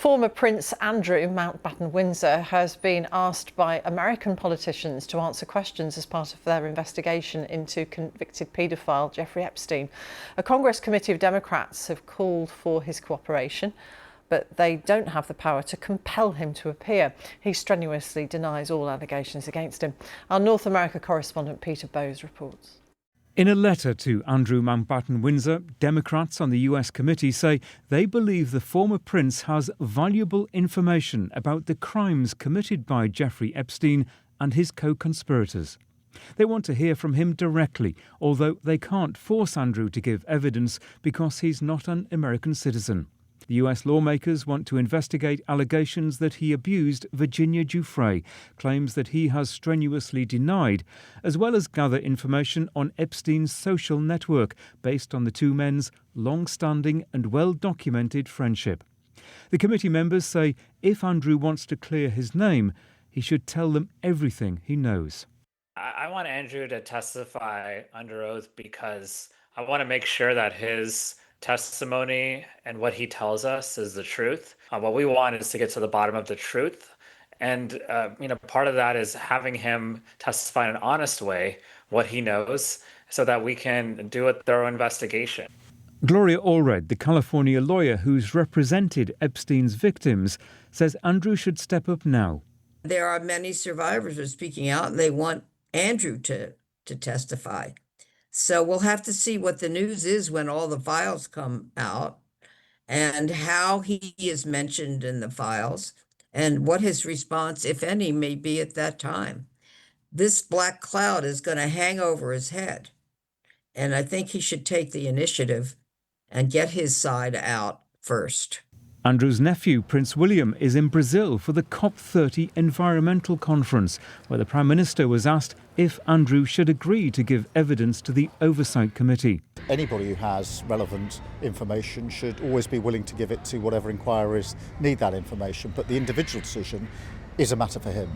Former Prince Andrew, Mountbatten Windsor, has been asked by American politicians to answer questions as part of their investigation into convicted paedophile Jeffrey Epstein. A Congress committee of Democrats have called for his cooperation, but they don't have the power to compel him to appear. He strenuously denies all allegations against him. Our North America correspondent Peter Bowes reports. In a letter to Andrew Mountbatten Windsor, Democrats on the US committee say they believe the former prince has valuable information about the crimes committed by Jeffrey Epstein and his co-conspirators. They want to hear from him directly, although they can't force Andrew to give evidence because he's not an American citizen. The US lawmakers want to investigate allegations that he abused Virginia Giuffre, claims that he has strenuously denied, as well as gather information on Epstein's social network based on the two men's long-standing and well-documented friendship. The committee members say if Andrew wants to clear his name, he should tell them everything he knows. I want Andrew to testify under oath because I want to make sure that his testimony and what he tells us is the truth. What we want is to get to the bottom of the truth. And, part of that is having him testify in an honest way what he knows so that we can do a thorough investigation. Gloria Allred, the California lawyer who's represented Epstein's victims, says Andrew should step up now. There are many survivors who are speaking out and they want Andrew to testify. So we'll have to see what the news is when all the files come out and how he is mentioned in the files and what his response, if any, may be at that time. This black cloud is going to hang over his head. And I think he should take the initiative and get his side out first. Andrew's nephew, Prince William, is in Brazil for the COP30 environmental conference, where the Prime Minister was asked if Andrew should agree to give evidence to the Oversight Committee. Anybody who has relevant information should always be willing to give it to whatever inquiries need that information, but the individual decision is a matter for him.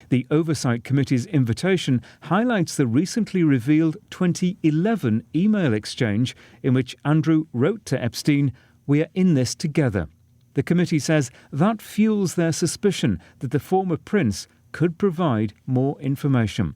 The Oversight Committee's invitation highlights the recently revealed 2011 email exchange in which Andrew wrote to Epstein, "We are in this together." The committee says that fuels their suspicion that the former prince could provide more information.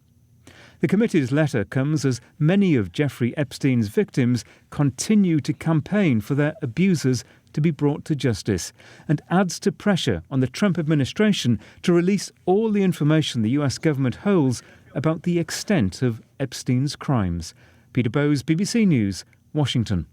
The committee's letter comes as many of Jeffrey Epstein's victims continue to campaign for their abusers to be brought to justice and adds to pressure on the Trump administration to release all the information the US government holds about the extent of Epstein's crimes. Peter Bowes, BBC News, Washington.